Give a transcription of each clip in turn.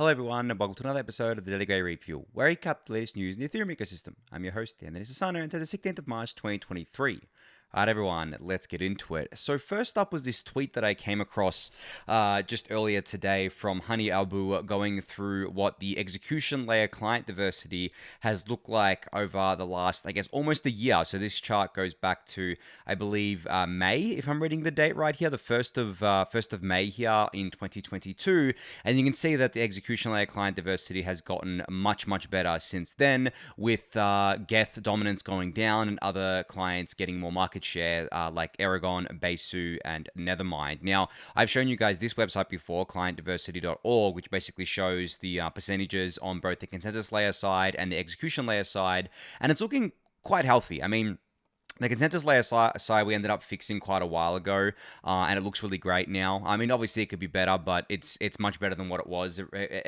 Hello everyone, and welcome to another episode of the Daily Gwei Refuel, where I recap the latest news in the Ethereum ecosystem. I'm your host, Anthony Sassano, and today's the 16th of March, 2023. Alright everyone, let's get into it. So first up was this tweet that I came across just earlier today from Honey Abu going through what the execution layer client diversity has looked like over the last, I guess, almost a year. So this chart goes back to, I believe, May, if I'm reading the date right here, the 1st of May here in 2022. And you can see that the execution layer client diversity has gotten much, much better since then, with Geth dominance going down and other clients getting more market share like Aragon, Besu, and Nethermind. Now, I've shown you guys this website before, clientdiversity.org, which basically shows the percentages on both the consensus layer side and the execution layer side, and it's looking quite healthy. I mean, the consensus layer side we ended up fixing quite a while ago, and it looks really great now. I mean, obviously it could be better, but it's much better than what it was.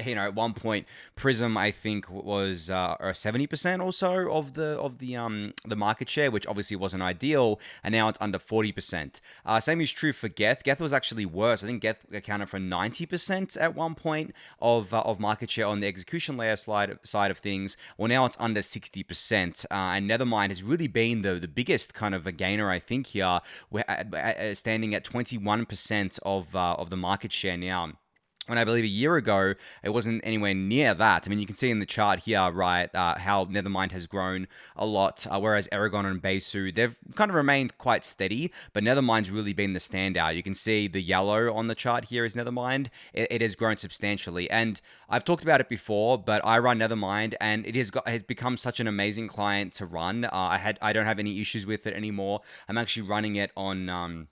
You know, at one point, Prism I think was 70% or so of the market share, which obviously wasn't ideal, and now it's under 40%. Same is true for Geth. Geth was actually worse. I think Geth accounted for 90% at one point of market share on the execution layer side of things. Well, now it's under 60%, and Nethermind has really been the biggest kind of a gainer, I think, here. We're standing at 21% of the market share now. When I believe a year ago, it wasn't anywhere near that. I mean, you can see in the chart here, right, how Nethermind has grown a lot, whereas Aragon and Besu, they've kind of remained quite steady, but Nethermind's really been the standout. You can see the yellow on the chart here is Nethermind. It has grown substantially, and I've talked about it before, but I run Nethermind, and it has become such an amazing client to run. I don't have any issues with it anymore. I'm actually running it on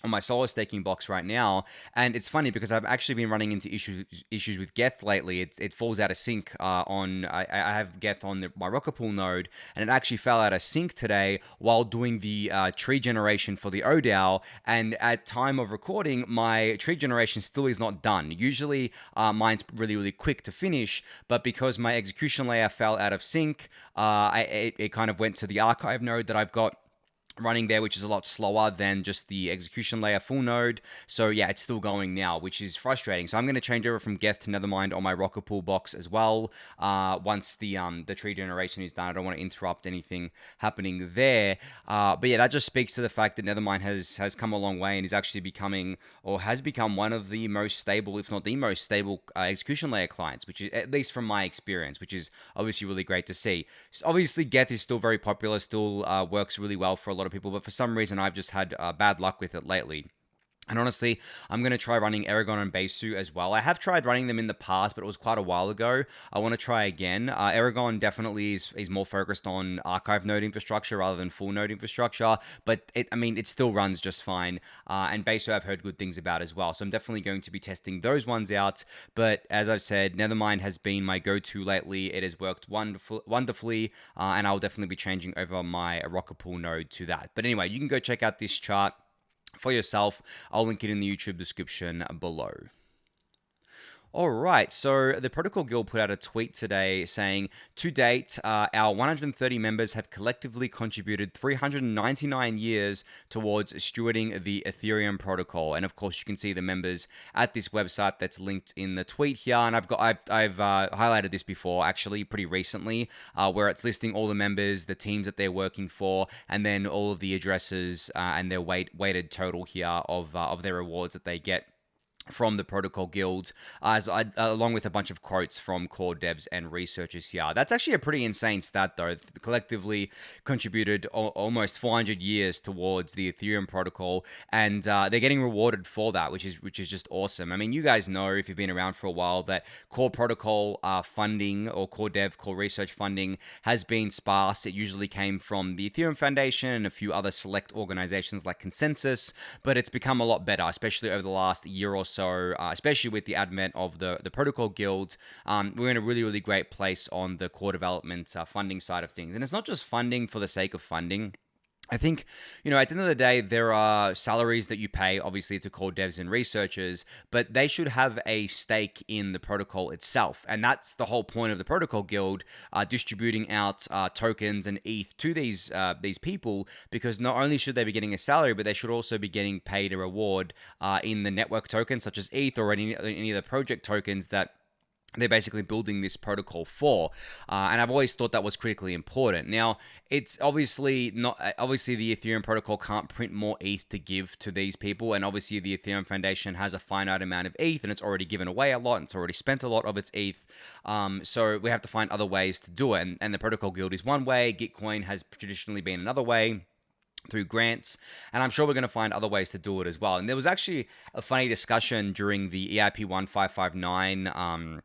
my solo staking box right now, and it's funny because I've actually been running into issues with Geth lately. It falls out of sync I have Geth on my rocket pool node, and it actually fell out of sync today while doing the tree generation for the ODAO. And at time of recording, my tree generation still is not done. Usually mine's really quick to finish, but because my execution layer fell out of sync, it kind of went to the archive node that I've got running there, which is a lot slower than just the execution layer full node. So yeah, it's still going now, which is frustrating. So I'm going to change over from Geth to Nethermind on my rocket pool box as well. Once the tree generation is done, I don't want to interrupt anything happening there. But yeah, that just speaks to the fact that Nethermind has come a long way and is actually becoming, or has become, one of the most stable, if not the most stable execution layer clients, which is, at least from my experience, which is obviously really great to see. So obviously Geth is still very popular, still works really well for a lot of people, but for some reason I've just had bad luck with it lately. And honestly, I'm going to try running Aragon and Besu as well. I have tried running them in the past, but it was quite a while ago. I want to try again. Aragon definitely is more focused on archive node infrastructure rather than full node infrastructure, but it still runs just fine. And Besu I've heard good things about as well. So I'm definitely going to be testing those ones out. But as I've said, Nethermind has been my go-to lately. It has worked wonderfully, and I'll definitely be changing over my rocket pool node to that. But anyway, you can go check out this chart for yourself. I'll link it in the YouTube description below. All right, so the Protocol Guild put out a tweet today saying, to date, our 130 members have collectively contributed 399 years towards stewarding the Ethereum protocol. And of course, you can see the members at this website that's linked in the tweet here. And I've highlighted this before, actually, pretty recently, where it's listing all the members, the teams that they're working for, and then all of the addresses and their weighted total here of their rewards that they get from the Protocol Guild, along with a bunch of quotes from core devs and researchers here. That's actually a pretty insane stat, though. Collectively contributed almost 400 years towards the Ethereum protocol, and they're getting rewarded for that, which is just awesome. I mean, you guys know, if you've been around for a while, that core protocol funding, or core dev, core research funding, has been sparse. It usually came from the Ethereum Foundation and a few other select organizations like Consensus, but it's become a lot better, especially over the last year or so. Especially with the advent of the Protocol Guild, we're in a really great place on the core development funding side of things. And it's not just funding for the sake of funding. I think, at the end of the day, there are salaries that you pay, obviously, to core devs and researchers, but they should have a stake in the protocol itself. And that's the whole point of the Protocol Guild, distributing out tokens and ETH to these people, because not only should they be getting a salary, but they should also be getting paid a reward in the network tokens, such as ETH, or any of the project tokens that they're basically building this protocol for. And I've always thought that was critically important. Now, it's obviously not, obviously the Ethereum protocol can't print more ETH to give to these people. And obviously the Ethereum Foundation has a finite amount of ETH and it's already given away a lot. And it's already spent a lot of its ETH. So we have to find other ways to do it. And the protocol guild is one way. Gitcoin has traditionally been another way, through grants, and I'm sure we're going to find other ways to do it as well. And there was actually a funny discussion during the EIP 1559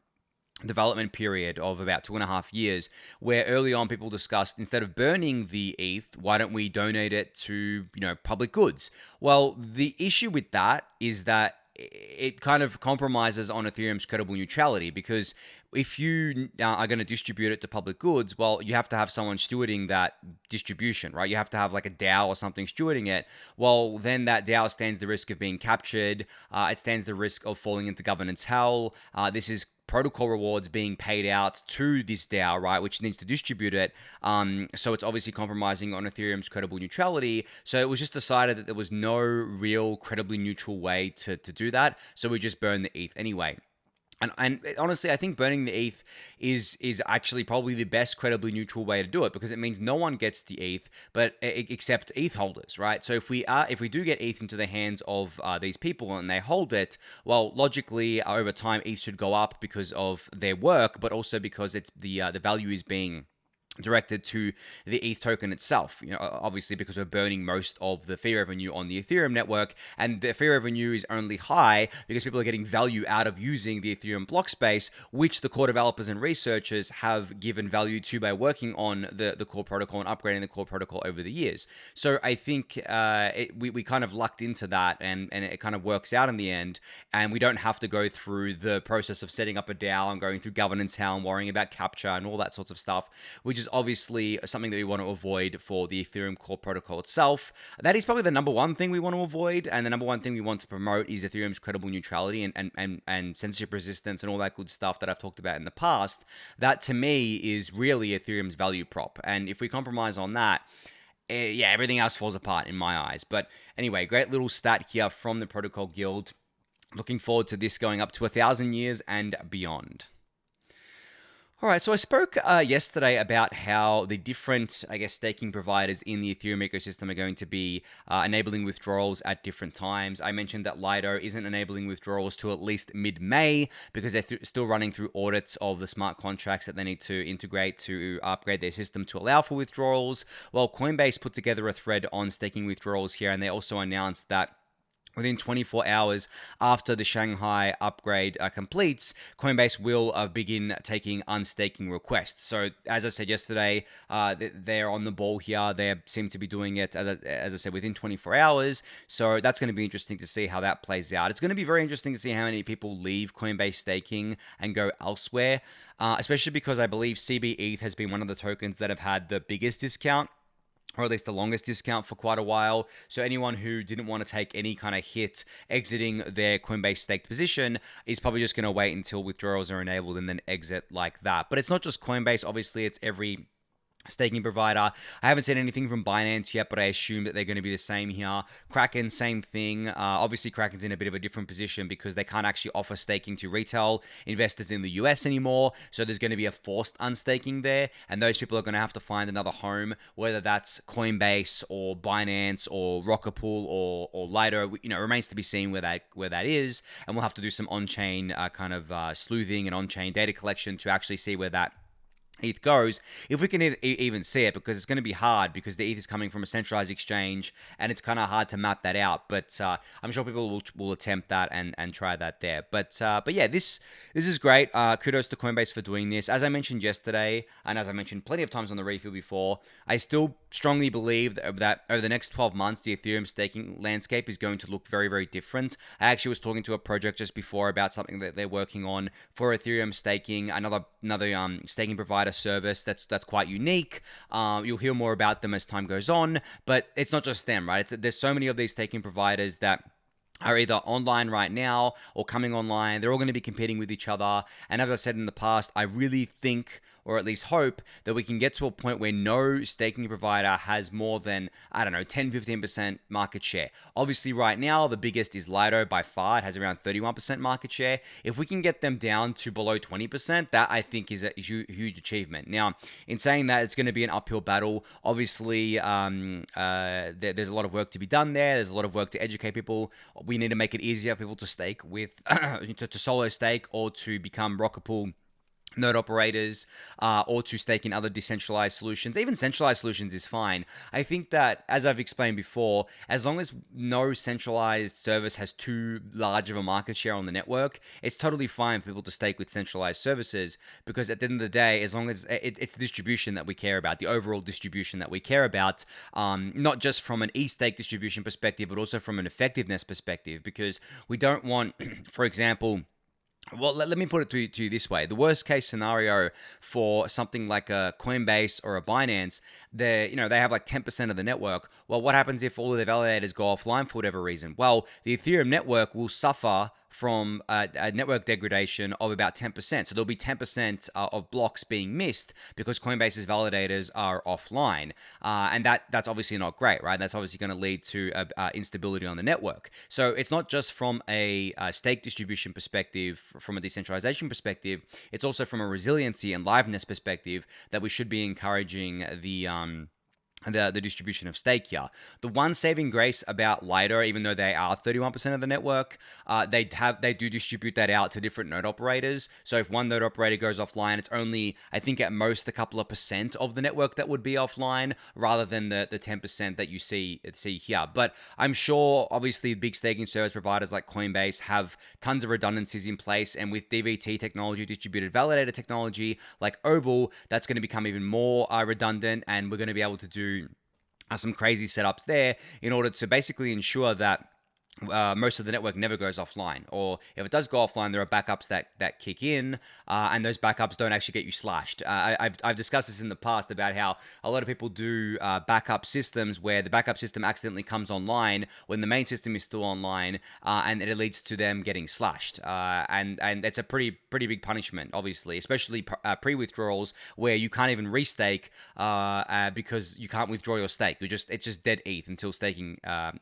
development period of about 2.5 years, where early on people discussed, instead of burning the ETH, why don't we donate it to, public goods? Well, the issue with that is that it kind of compromises on Ethereum's credible neutrality, because if you are going to distribute it to public goods, well, you have to have someone stewarding that distribution, right? You have to have like a DAO or something stewarding it. Well, then that DAO stands the risk of being captured. It stands the risk of falling into governance hell. This is protocol rewards being paid out to this DAO, right, which needs to distribute it. So it's obviously compromising on Ethereum's credible neutrality. So it was just decided that there was no real credibly neutral way to do that. So we just burn the ETH anyway. And honestly, I think burning the ETH is actually probably the best credibly neutral way to do it, because it means no one gets the ETH, but except ETH holders, right? So if we do get ETH into the hands of these people and they hold it, well, logically over time ETH should go up because of their work, but also because it's the value is being directed to the ETH token itself, obviously because we're burning most of the fee revenue on the Ethereum network, and the fee revenue is only high because people are getting value out of using the Ethereum block space, which the core developers and researchers have given value to by working on the core protocol and upgrading the core protocol over the years. So I think we kind of lucked into that, and it kind of works out in the end, and we don't have to go through the process of setting up a DAO and going through governance hell and worrying about capture and all that sorts of stuff, which is obviously something that we want to avoid for the Ethereum core protocol itself. That is probably the number one thing we want to avoid, and the number one thing we want to promote is Ethereum's credible neutrality and censorship resistance and all that good stuff that I've talked about in the past. That to me is really Ethereum's value prop, and if we compromise on that, everything else falls apart in my eyes. But anyway, great little stat here from the Protocol Guild. Looking forward to this going up to 1,000 years and beyond. All right, so I spoke yesterday about how the different, staking providers in the Ethereum ecosystem are going to be enabling withdrawals at different times. I mentioned that Lido isn't enabling withdrawals to at least mid-May because they're still running through audits of the smart contracts that they need to integrate to upgrade their system to allow for withdrawals. Well, Coinbase put together a thread on staking withdrawals here, and they also announced that within 24 hours after the Shanghai upgrade completes, Coinbase will begin taking unstaking requests. So, as I said yesterday, they're on the ball here. They seem to be doing it, as I said, within 24 hours. So, that's going to be interesting to see how that plays out. It's going to be very interesting to see how many people leave Coinbase staking and go elsewhere, especially because I believe CBETH has been one of the tokens that have had the biggest discount, or at least the longest discount for quite a while. So anyone who didn't want to take any kind of hit exiting their Coinbase staked position is probably just going to wait until withdrawals are enabled and then exit like that. But it's not just Coinbase. Obviously, it's every staking provider. I haven't seen anything from Binance yet, but I assume that they're going to be the same here. Kraken, same thing. Obviously, Kraken's in a bit of a different position because they can't actually offer staking to retail investors in the US anymore. So there's going to be a forced unstaking there, and those people are going to have to find another home, whether that's Coinbase or Binance or Rocket Pool or Lido. Remains to be seen where that is, and we'll have to do some on-chain sleuthing and on-chain data collection to actually see where that ETH goes, if we can even see it, because it's going to be hard because the ETH is coming from a centralized exchange and it's kind of hard to map that out. But I'm sure people will attempt that and try that there. But yeah, this is great. Kudos to Coinbase for doing this. As I mentioned yesterday, and as I mentioned plenty of times on the refuel before, I still strongly believe that over the next 12 months, the Ethereum staking landscape is going to look very, very different. I actually was talking to a project just before about something that they're working on for Ethereum staking, another staking provider service that's quite unique. You'll hear more about them as time goes on, but it's not just them, right? There's so many of these staking providers that are either online right now or coming online. They're all going to be competing with each other. And as I said in the past, I really think or at least hope that we can get to a point where no staking provider has more than, I don't know, 10-15% market share. Obviously, right now, the biggest is Lido by far. It has around 31% market share. If we can get them down to below 20%, that I think is a huge achievement. Now, in saying that, it's going to be an uphill battle. Obviously, there's a lot of work to be done there. There's a lot of work to educate people. We need to make it easier for people to stake with, to solo stake or to become rocket pool node operators, or to stake in other decentralized solutions. Even centralized solutions is fine. I think that, as I've explained before, as long as no centralized service has too large of a market share on the network, it's totally fine for people to stake with centralized services, because at the end of the day, as long as it's the distribution that we care about, the overall distribution that we care about, not just from an e-stake distribution perspective, but also from an effectiveness perspective, because we don't want, for example, well, let me put it to you this way. The worst case scenario for something like a Coinbase or a Binance, they have like 10% of the network. Well, what happens if all of their validators go offline for whatever reason? Well, the Ethereum network will suffer from a network degradation of about 10%. So there'll be 10% of blocks being missed because Coinbase's validators are offline. And that's obviously not great, right? That's obviously going to lead to instability on the network. So it's not just from a stake distribution perspective, from a decentralization perspective, it's also from a resiliency and liveness perspective that we should be encouraging the distribution of stake here. The one saving grace about Lido, even though they are 31% of the network, they do distribute that out to different node operators. So if one node operator goes offline, it's only, I think at most, a couple of percent of the network that would be offline, rather than the 10% that you see here. But I'm sure, obviously, big staking service providers like Coinbase have tons of redundancies in place, and with DVT technology, distributed validator technology like Obel, that's going to become even more redundant, and we're going to be able to do some crazy setups there in order to basically ensure that most of the network never goes offline, or if it does go offline, there are backups that kick in, and those backups don't actually get you slashed. I've discussed this in the past about how a lot of people do backup systems where the backup system accidentally comes online when the main system is still online, and it leads to them getting slashed. And it's a pretty big punishment, obviously, especially pre-withdrawals where you can't even restake because you can't withdraw your stake. It's just dead ETH until staking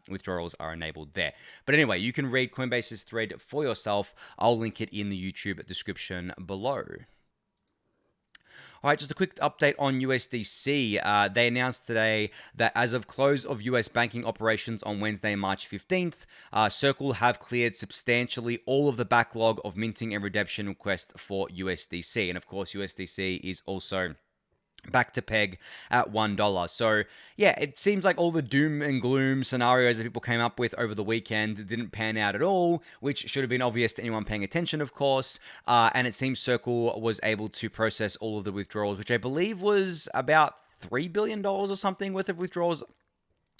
withdrawals are enabled there. But anyway, you can read Coinbase's thread for yourself. I'll link it in the YouTube description below. All right, just a quick update on USDC. They announced today that as of close of US banking operations on Wednesday, March 15th, Circle have cleared substantially all of the backlog of minting and redemption requests for USDC. And of course, USDC is also back to peg at $1. So yeah, it seems like all the doom and gloom scenarios that people came up with over the weekend didn't pan out at all, which should have been obvious to anyone paying attention, of course. And it seems Circle was able to process all of the withdrawals, which I believe was about $3 billion or something worth of withdrawals.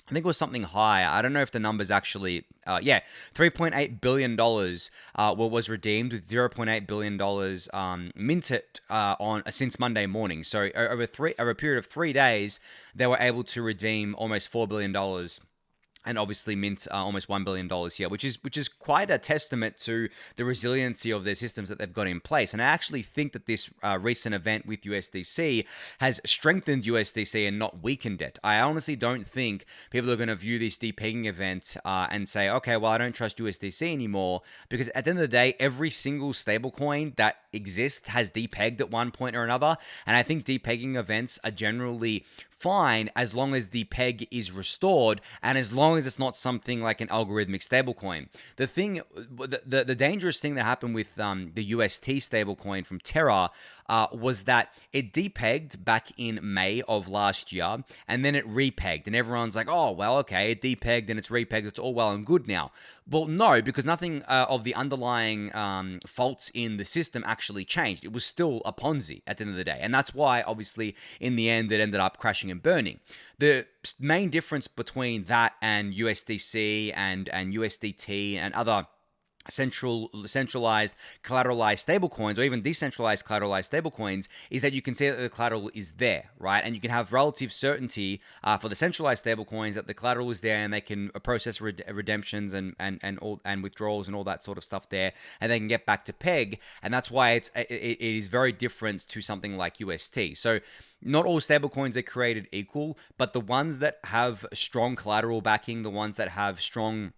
I think it was something high. I don't know if the numbers actually, $3.8 billion was redeemed, with $0.8 billion minted since Monday morning. So over a period of 3 days, they were able to redeem almost $4 billion. And obviously mint almost $1 billion here, which is quite a testament to the resiliency of their systems that they've got in place. And I actually think that this recent event with USDC has strengthened USDC and not weakened it. I honestly don't think people are going to view this depegging event and say, okay, well, I don't trust USDC anymore, because at the end of the day, every single stablecoin that exists has depegged at one point or another. And I think depegging events are generally fine as long as the peg is restored, and as long as it's not something like an algorithmic stablecoin. The dangerous thing that happened with the UST stablecoin from Terra was that it depegged back in May of last year, and then it repegged, and everyone's like, oh, well, okay, it depegged and it's repegged, it's all well and good now. Well, no, because nothing of the underlying faults in the system actually changed. It was still a Ponzi at the end of the day. And that's why, obviously, in the end, it ended up crashing and burning. The main difference between that and USDC and USDT and other centralized collateralized stablecoins, or even decentralized collateralized stablecoins, is that you can see that the collateral is there, right? And you can have relative certainty for the centralized stablecoins that the collateral is there, and they can process redemptions and withdrawals and all that sort of stuff there, and they can get back to peg. And that's why it is very different to something like UST. So not all stablecoins are created equal, but the ones that have strong collateral backing, the ones that have strong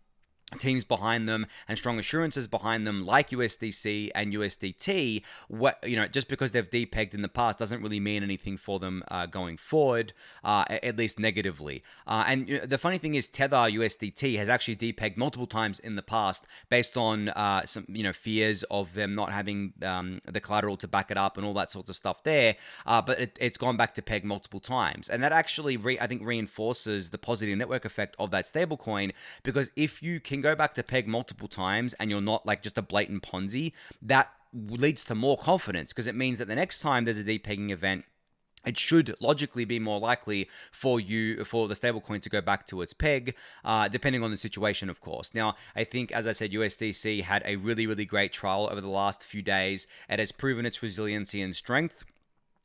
teams behind them and strong assurances behind them, like USDC and USDT, just because they've depegged in the past doesn't really mean anything for them going forward, at least negatively. And the funny thing is, Tether USDT has actually depegged multiple times in the past based on some fears of them not having the collateral to back it up and all that sorts of stuff there. But it's gone back to peg multiple times, and that actually I think reinforces the positive network effect of that stablecoin, because if you can go back to peg multiple times and you're not like just a blatant Ponzi, that leads to more confidence, because it means that the next time there's a depegging event, it should logically be more likely for the stablecoin to go back to its peg, depending on the situation, of course. Now, I think, as I said, USDC had a really, really great trial over the last few days. It has proven its resiliency and strength.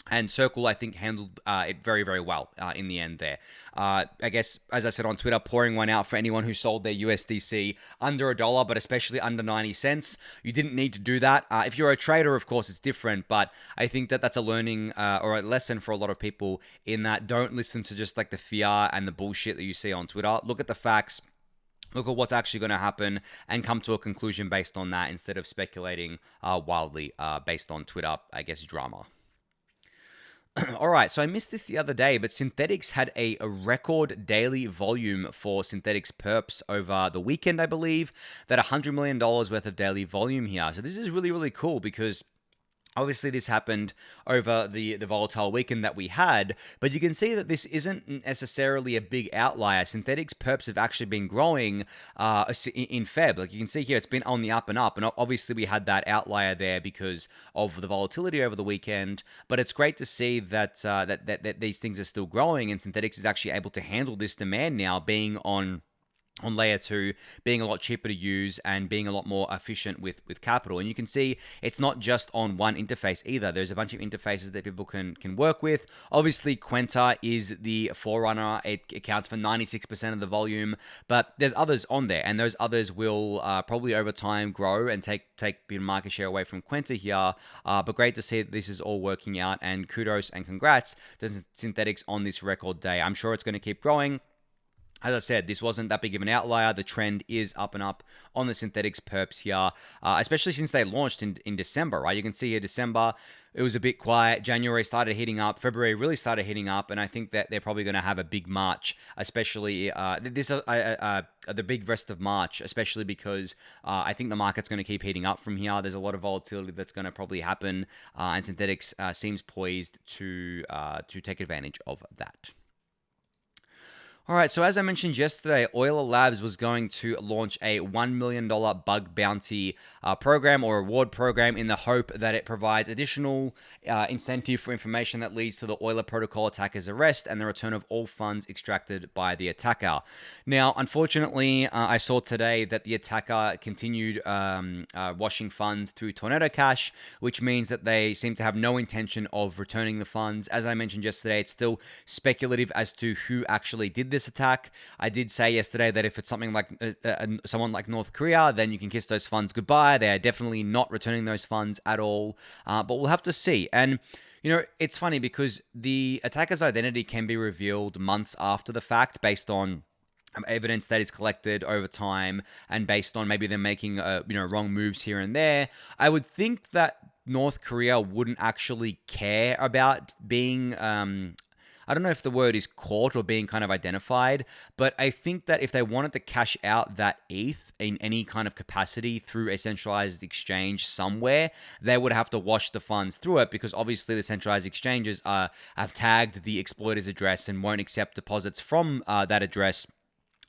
And Circle, I think, handled it very, very well in the end there. I guess, as I said on Twitter, pouring one out for anyone who sold their USDC under $1, but especially under 90 cents. You didn't need to do that. If you're a trader, of course, it's different. But I think that that's a learning or a lesson for a lot of people, in that don't listen to just like the fear and the bullshit that you see on Twitter. Look at the facts. Look at what's actually going to happen and come to a conclusion based on that, instead of speculating wildly based on Twitter, I guess, drama. All right, so I missed this the other day, but Synthetix had a record daily volume for Synthetix perps over the weekend, I believe. That $100 million worth of daily volume here. So this is really, really cool, because obviously, this happened over the volatile weekend that we had, but you can see that this isn't necessarily a big outlier. Synthetix perps have actually been growing in Feb. Like you can see here, it's been on the up and up, and obviously we had that outlier there because of the volatility over the weekend. But it's great to see that that these things are still growing, and Synthetix is actually able to handle this demand now, being on layer 2, being a lot cheaper to use and being a lot more efficient with capital. And you can see it's not just on one interface either. There's a bunch of interfaces that people can work with. Obviously, Quenta is the forerunner. It accounts for 96% of the volume, but there's others on there, and those others will probably over time grow and take market share away from Quenta here. But great to see that this is all working out, and kudos and congrats to Synthetix on this record day. I'm sure it's going to keep growing. As I said, this wasn't that big of an outlier. The trend is up and up on the Synthetix perps here, especially since they launched in December, right? You can see here December, it was a bit quiet. January started hitting up. February really started hitting up, and I think that they're probably going to have a big March, especially the big rest of March, especially because I think the market's going to keep heating up from here. There's a lot of volatility that's going to probably happen, and Synthetix seems poised to take advantage of that. All right, so as I mentioned yesterday, Euler Labs was going to launch a $1 million bug bounty program or reward program, in the hope that it provides additional incentive for information that leads to the Euler protocol attacker's arrest and the return of all funds extracted by the attacker. Now, unfortunately, I saw today that the attacker continued washing funds through Tornado Cash, which means that they seem to have no intention of returning the funds. As I mentioned yesterday, it's still speculative as to who actually did this attack. I did say yesterday that if it's something like someone like North Korea, then you can kiss those funds goodbye. They are definitely not returning those funds at all, but we'll have to see. And it's funny because the attacker's identity can be revealed months after the fact based on evidence that is collected over time and based on maybe them making wrong moves here and there. I would think that North Korea wouldn't actually care about being I don't know if the word is caught or being kind of identified, but I think that if they wanted to cash out that ETH in any kind of capacity through a centralized exchange somewhere, they would have to wash the funds through it, because obviously the centralized exchanges have tagged the exploiter's address and won't accept deposits from that address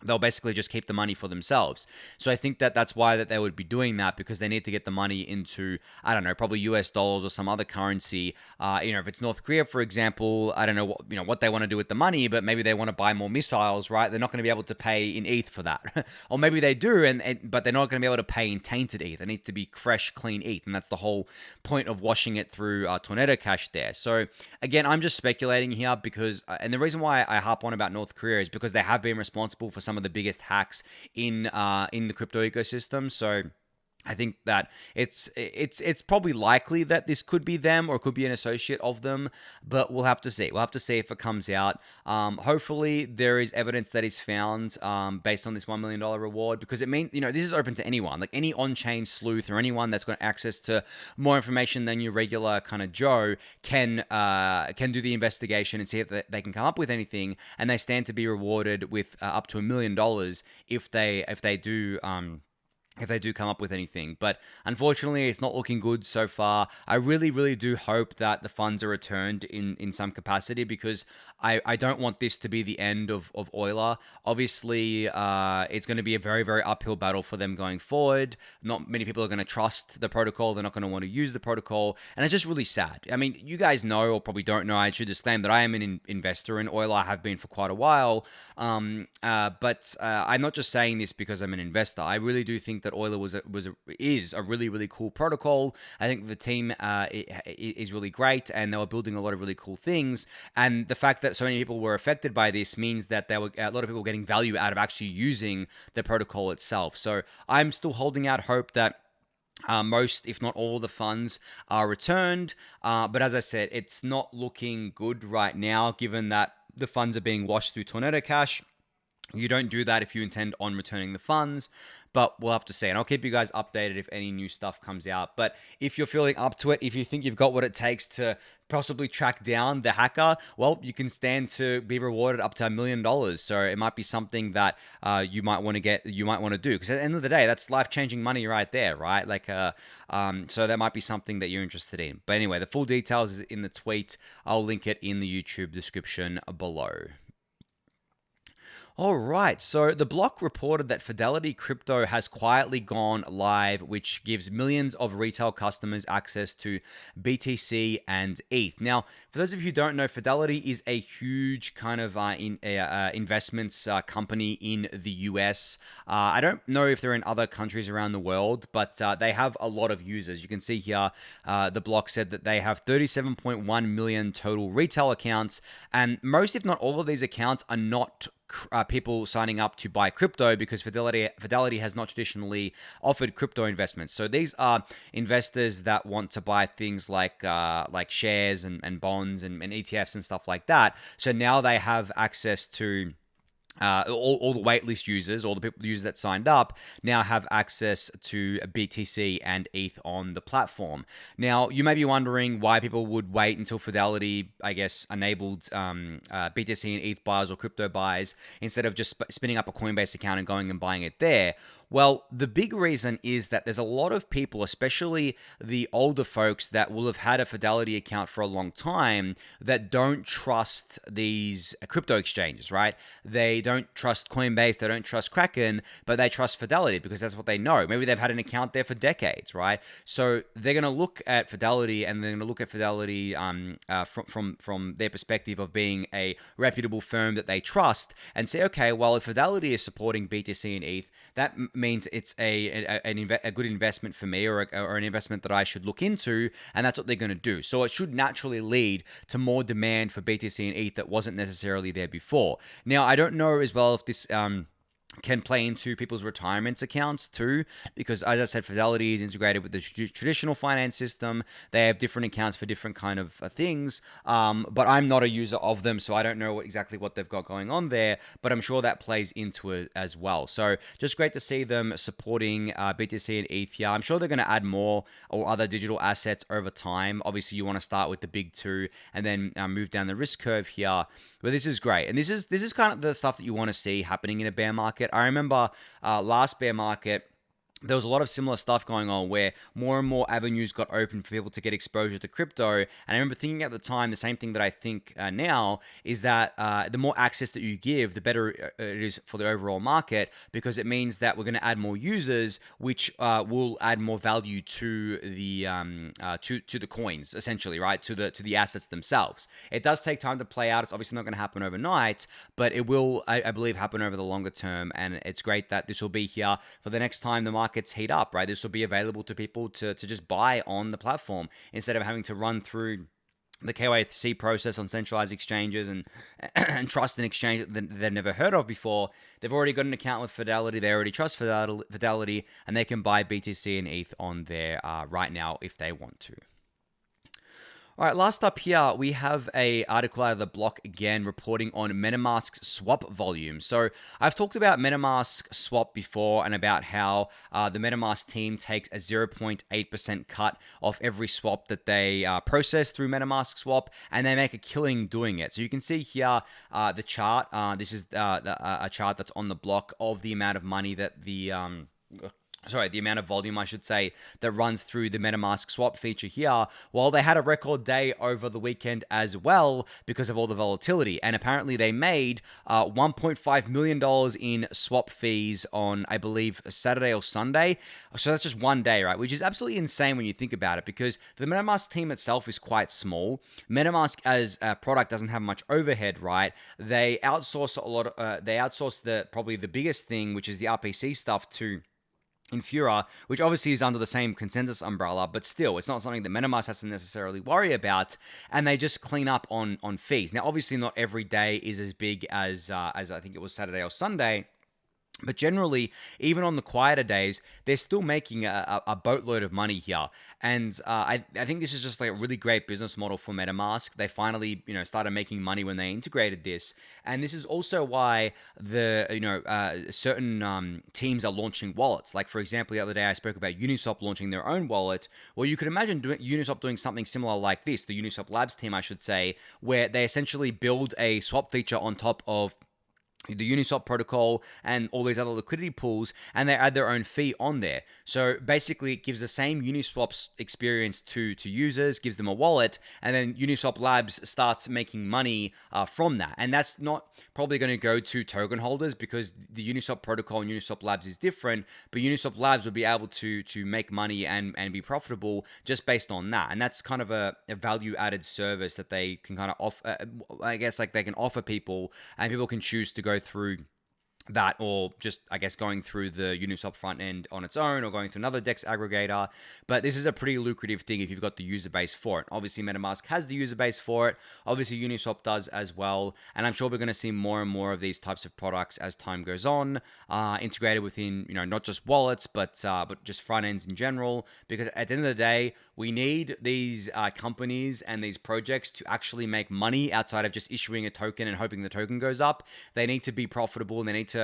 they'll basically just keep the money for themselves. So I think that that's why that they would be doing that, because they need to get the money into, I don't know, probably US dollars or some other currency. If it's North Korea, for example, I don't know what they want to do with the money, but maybe they want to buy more missiles, right? They're not going to be able to pay in ETH for that. Or maybe they do, but they're not going to be able to pay in tainted ETH. It needs to be fresh, clean ETH. And that's the whole point of washing it through Tornado Cash there. So again, I'm just speculating here because, and the reason why I harp on about North Korea is because they have been responsible for some of the biggest hacks in the crypto ecosystem. So I think that it's probably likely that this could be them or it could be an associate of them, but we'll have to see. We'll have to see if it comes out. Hopefully there is evidence that is found based on this $1 million reward, because it means, this is open to anyone, like any on-chain sleuth or anyone that's got access to more information than your regular kind of Joe can do the investigation and see if they can come up with anything, and they stand to be rewarded with up to $1 million if they do. If they do come up with anything. But unfortunately, it's not looking good so far. I really, really do hope that the funds are returned in some capacity, because I don't want this to be the end of Euler. Obviously, it's going to be a very, very uphill battle for them going forward. Not many people are going to trust the protocol. They're not going to want to use the protocol. And it's just really sad. I mean, you guys know, or probably don't know, I should disclaim that I am an investor in Euler. I have been for quite a while. But I'm not just saying this because I'm an investor. I really do think that Euler is a really, really cool protocol. I think the team is really great, and they were building a lot of really cool things. And the fact that so many people were affected by this means that there were a lot of people getting value out of actually using the protocol itself. So I'm still holding out hope that most, if not all, the funds are returned. But as I said, it's not looking good right now, given that the funds are being washed through Tornado Cash. You don't do that if you intend on returning the funds, but we'll have to see. And I'll keep you guys updated if any new stuff comes out. But if you're feeling up to it, if you think you've got what it takes to possibly track down the hacker, well, you can stand to be rewarded up to $1 million. So it might be something that you might want to do. Because at the end of the day, that's life-changing money right there, right? So that might be something that you're interested in. But anyway, the full details is in the tweet. I'll link it in the YouTube description below. All right, so the block reported that Fidelity Crypto has quietly gone live, which gives millions of retail customers access to BTC and ETH. Now, for those of you who don't know, Fidelity is a huge kind of investments company in the US. I don't know if they're in other countries around the world, but they have a lot of users. You can see here, the block said that they have 37.1 million total retail accounts, and most, if not all of these accounts are not people signing up to buy crypto, because Fidelity has not traditionally offered crypto investments. So these are investors that want to buy things like shares and bonds and ETFs and stuff like that. So now they have access to all the waitlist users, all the users that signed up, now have access to BTC and ETH on the platform. Now, you may be wondering why people would wait until Fidelity, I guess, enabled BTC and ETH buys or crypto buys instead of just spinning up a Coinbase account and going and buying it there. Well, the big reason is that there's a lot of people, especially the older folks that will have had a Fidelity account for a long time, that don't trust these crypto exchanges, right? They don't trust Coinbase, they don't trust Kraken, but they trust Fidelity because that's what they know. Maybe they've had an account there for decades, right? So they're going to look at Fidelity, and they're going to look at Fidelity from their perspective of being a reputable firm that they trust, and say, okay, well, if Fidelity is supporting BTC and ETH, that means it's a good investment for me, or an investment that I should look into, and that's what they're going to do. So it should naturally lead to more demand for BTC and ETH that wasn't necessarily there before. Now, I don't know as well if this can play into people's retirement accounts too, because as I said, Fidelity is integrated with the traditional finance system. They have different accounts for different kind of things, but I'm not a user of them, so I don't know exactly what they've got going on there, but I'm sure that plays into it as well. So just great to see them supporting BTC and ETH here. I'm sure they're going to add more or other digital assets over time. Obviously, you want to start with the big two and then move down the risk curve here, but this is great. And this is kind of the stuff that you want to see happening in a bear market. I remember last bear market, there was a lot of similar stuff going on where more and more avenues got open for people to get exposure to crypto. And I remember thinking at the time, the same thing that I think now is that the more access that you give, the better it is for the overall market, because it means that we're going to add more users, which will add more value to the to the coins, essentially, right? To the assets themselves. It does take time to play out. It's obviously not going to happen overnight, but it will, I believe, happen over the longer term. And it's great that this will be here for the next time the markets heat up, right? This will be available to people to just buy on the platform instead of having to run through the KYC process on centralized exchanges and trust an exchange that they've never heard of before. They've already got an account with Fidelity. They already trust Fidelity, and they can buy BTC and ETH on there right now if they want to. All right, last up here, we have a article out of the block again reporting on Metamask's swap volume. So I've talked about Metamask swap before and about how the Metamask team takes a 0.8% cut off every swap that they process through Metamask swap, and they make a killing doing it. So you can see here the chart. This is a chart that's on the block of the amount of money that the amount of volume, I should say, that runs through the MetaMask swap feature here. Well, they had a record day over the weekend as well because of all the volatility. And apparently they made $1.5 million in swap fees on, I believe, Saturday or Sunday. So that's just one day, right? Which is absolutely insane when you think about it, because the MetaMask team itself is quite small. MetaMask as a product doesn't have much overhead, right? They outsource a lot. They outsource probably the biggest thing, which is the RPC stuff, to Infura, which obviously is under the same consensus umbrella, but still, it's not something that MetaMask has to necessarily worry about, and they just clean up on fees. Now, obviously, not every day is as big as I think it was Saturday or Sunday, but generally, even on the quieter days, they're still making a boatload of money here. And I think this is just like a really great business model for MetaMask. They finally, started making money when they integrated this. And this is also why certain teams are launching wallets. Like, for example, the other day I spoke about Uniswap launching their own wallet. Well, you could imagine Uniswap doing something similar like this, the Uniswap Labs team, I should say, where they essentially build a swap feature on top of the Uniswap protocol and all these other liquidity pools, and they add their own fee on there. So basically, it gives the same Uniswap experience to users, gives them a wallet, and then Uniswap Labs starts making money from that. And that's not probably going to go to token holders, because the Uniswap protocol and Uniswap Labs is different, but Uniswap Labs will be able to make money and be profitable just based on that. And that's kind of a value-added service that they can kind of offer, I guess, like they can offer people, and people can choose to go through that, or just, I guess, going through the Uniswap front end on its own, or going through another DEX aggregator. But this is a pretty lucrative thing if you've got the user base for it. Obviously, MetaMask has the user base for it. Obviously, Uniswap does as well. And I'm sure we're going to see more and more of these types of products as time goes on, integrated within, not just wallets, but just front ends in general. Because at the end of the day, we need these companies and these projects to actually make money outside of just issuing a token and hoping the token goes up. They need to be profitable, and they need to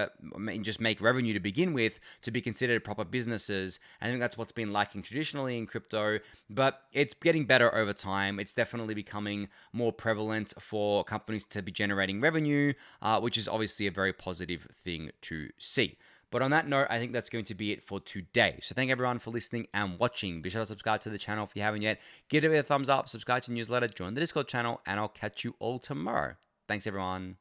just make revenue to begin with to be considered proper businesses. I think that's what's been lacking traditionally in crypto, but it's getting better over time. It's definitely becoming more prevalent for companies to be generating revenue, which is obviously a very positive thing to see. But on that note, I think that's going to be it for today. So thank everyone for listening and watching. Be sure to subscribe to the channel if you haven't yet. Give it a thumbs up, subscribe to the newsletter, join the Discord channel, and I'll catch you all tomorrow. Thanks, everyone.